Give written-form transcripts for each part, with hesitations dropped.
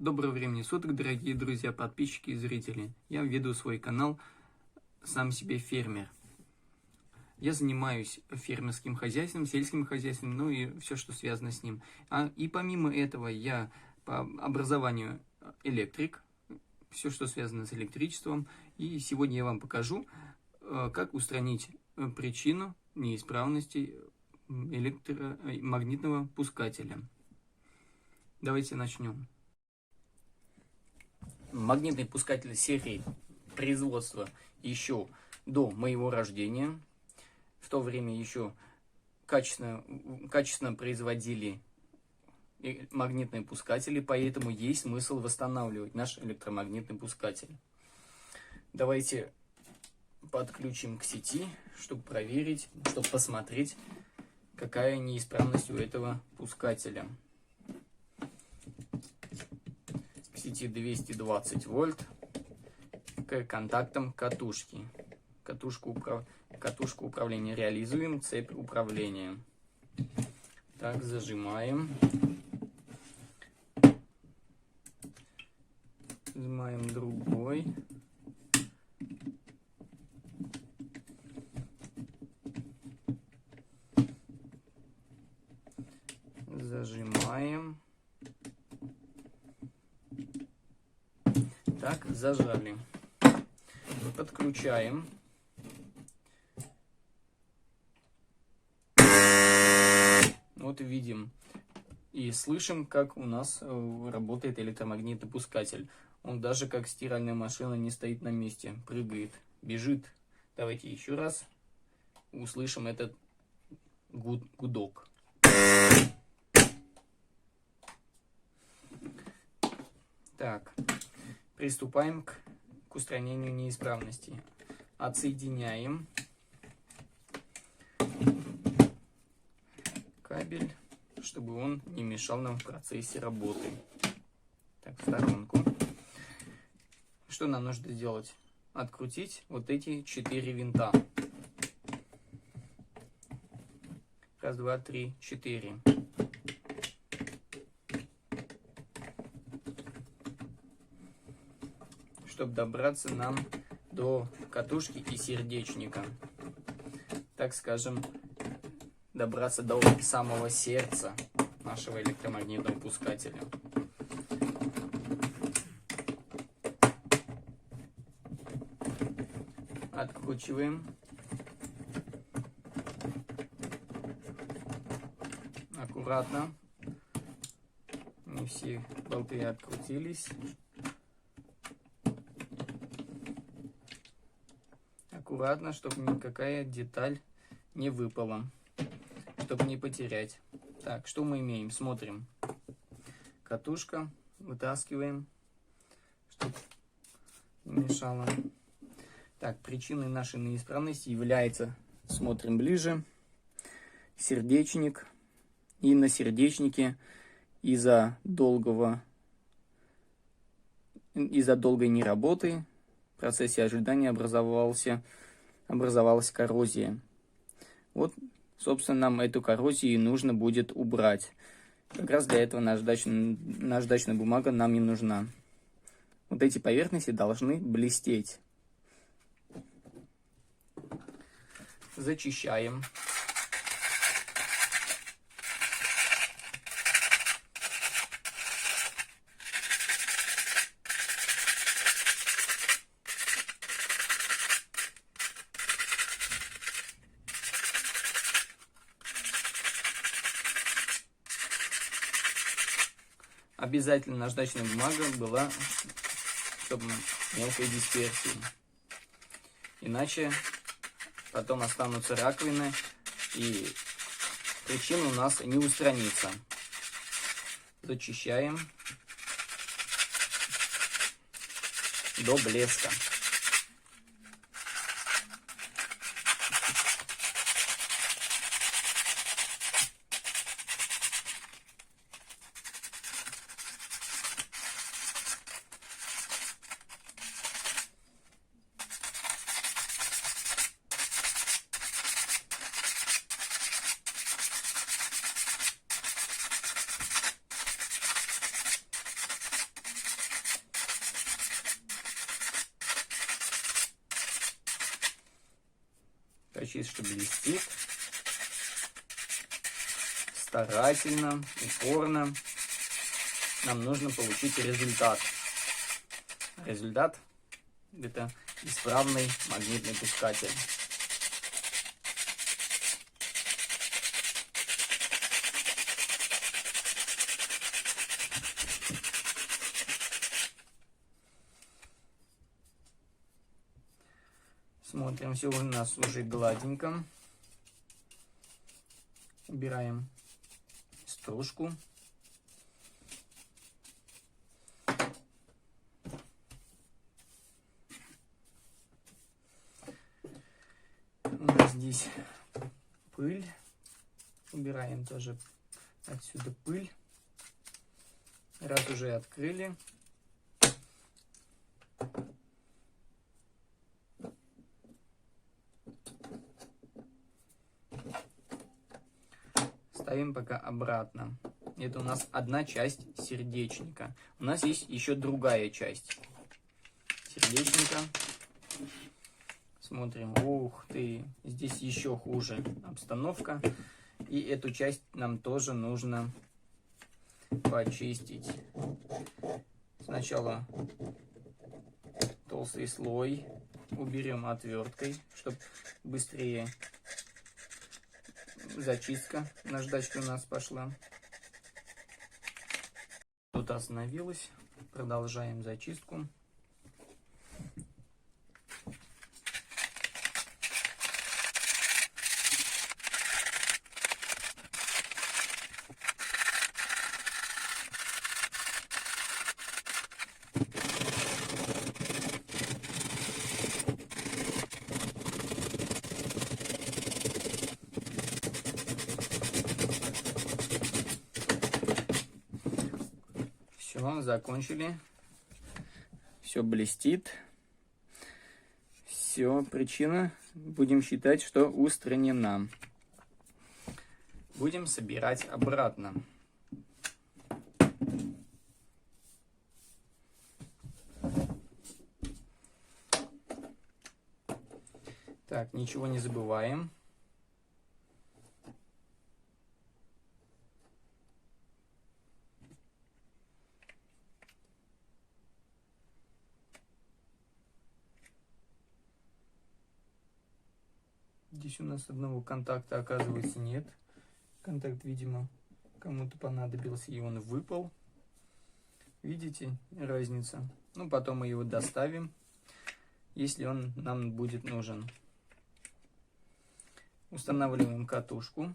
Доброго времени суток, дорогие друзья, подписчики и зрители. Я веду свой канал «Сам себе фермер». Я занимаюсь фермерским хозяйством, сельским хозяйством, ну и все, что связано с ним. И помимо этого я по образованию электрик, все, что связано с электричеством. И сегодня я вам покажу, как устранить причину неисправности электромагнитного пускателя. Давайте начнем. Магнитный пускатель серии производства еще до моего рождения. В то время еще качественно производили магнитные пускатели, поэтому есть смысл восстанавливать наш электромагнитный пускатель. Давайте подключим к сети, чтобы проверить, чтобы посмотреть, какая неисправность у этого пускателя. К сети 220 вольт, к контактам катушки. Катушку управления реализуем, цепь управления. Так, зажимаем. Зажимаем другой. Зажимаем. Так, зажали. Подключаем. Вот видим и слышим, как у нас работает электромагнитный пускатель. Он даже как стиральная машина не стоит на месте, прыгает, бежит. Давайте еще раз услышим этот гудок. Так, приступаем к устранению неисправности. Отсоединяем кабель, чтобы он не мешал нам в процессе работы. Так, в сторонку. Что нам нужно сделать? Открутить вот эти 4 винта. Раз, два, три, 4. Чтобы добраться нам до катушки и сердечника. Так скажем, добраться до самого сердца нашего электромагнитного пускателя. Откручиваем. Аккуратно. Не все болты открутились. Аккуратно, чтобы никакая деталь не выпала, чтобы не потерять. Так, что мы имеем? Смотрим. Катушка. Вытаскиваем, чтобы не мешало. Так, причиной нашей неисправности является, смотрим ближе, сердечник. И на сердечнике из-за долгой неработы в процессе ожидания образовалась коррозия. Вот, собственно, нам эту коррозию нужно будет убрать. Как раз для этого наждачная бумага нам не нужна. Вот эти поверхности должны блестеть. Зачищаем. Обязательно наждачная бумага была, чтобы мелкой дисперсии. Иначе потом останутся раковины, и причина у нас не устранится. Зачищаем до блеска. почти что блестит. Старательно, упорно. Нам нужно получить результат. Результат — это исправный магнитный пускатель. Смотрим, все у нас уже гладенько. Убираем стружку. У нас здесь пыль. Убираем тоже отсюда пыль. Раз уже открыли. Ставим пока обратно. Это у нас одна часть сердечника. У нас есть еще другая часть сердечника. Смотрим. Ух ты, здесь еще хуже обстановка. И эту часть нам тоже нужно почистить. Сначала толстый слой уберем отверткой, чтобы быстрее зачистка наждачки у нас пошла. Тут остановилась. Продолжаем зачистку. Все, закончили. Все блестит. Все, причина, будем считать, что устранена. Будем собирать обратно. Так, ничего не забываем. Здесь у нас одного контакта, оказывается, нет. Контакт, видимо, кому-то понадобился, и он выпал. Видите разница? Ну, потом мы его доставим, если он нам будет нужен. Устанавливаем катушку.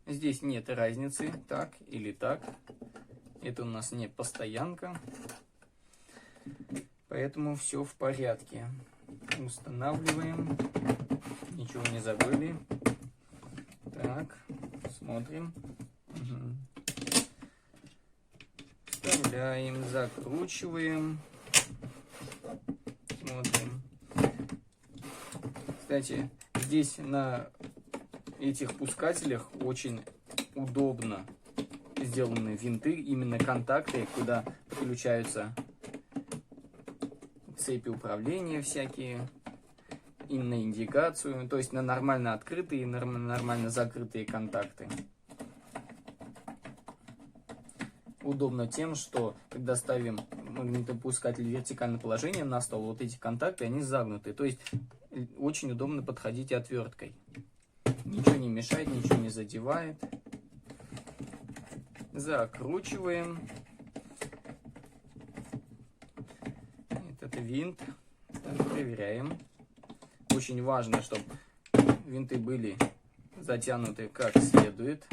Здесь нет разницы, так или так. Это у нас не постоянка. Поэтому все в порядке. Устанавливаем. Ничего не забыли. Так, смотрим. Угу. Вставляем, закручиваем. Смотрим. Кстати, здесь на этих пускателях очень удобно сделаны винты, именно контакты, куда подключаются цепи управления всякие, и на индикацию, то есть на нормально открытые и нормально закрытые контакты. Удобно тем, что когда ставим магнитопускатель в вертикальное положение на стол, вот эти контакты, они загнуты, то есть очень удобно подходить отверткой. Ничего не мешает, ничего не задевает. Закручиваем. Это винт. Так, проверяем. Очень важно, чтобы винты были затянуты как следует.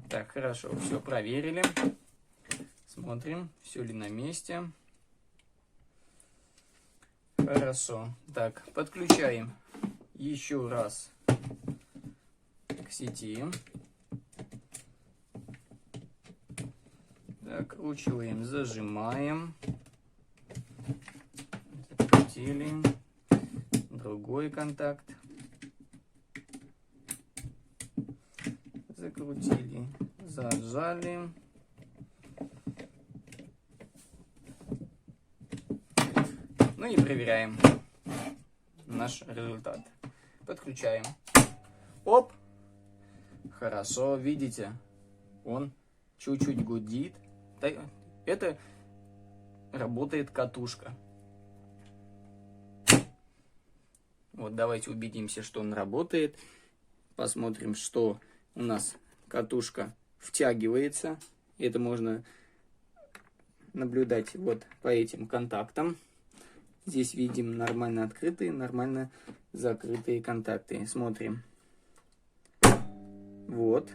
Так, хорошо, все проверили. Смотрим, все ли на месте. Хорошо. Так, подключаем еще раз к сети. Закручиваем, зажимаем. Закрутили. Другой контакт. Закрутили, зажали. Ну и проверяем наш результат. Подключаем. Оп! Хорошо, видите? Он чуть-чуть гудит. Это работает катушка. Вот давайте убедимся, что он работает. Посмотрим, что у нас катушка втягивается. Это можно наблюдать вот по этим контактам. Здесь видим нормально открытые, нормально закрытые контакты. Смотрим. Вот.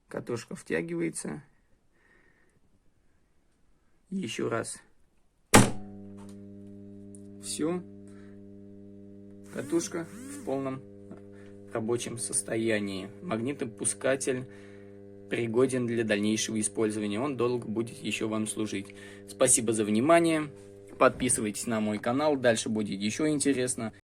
Катушка втягивается. Еще раз. Все. Катушка в полном рабочем состоянии. Магнитопускатель пригоден для дальнейшего использования. Он долго будет еще вам служить. Спасибо за внимание. Подписывайтесь на мой канал. Дальше будет еще интересно.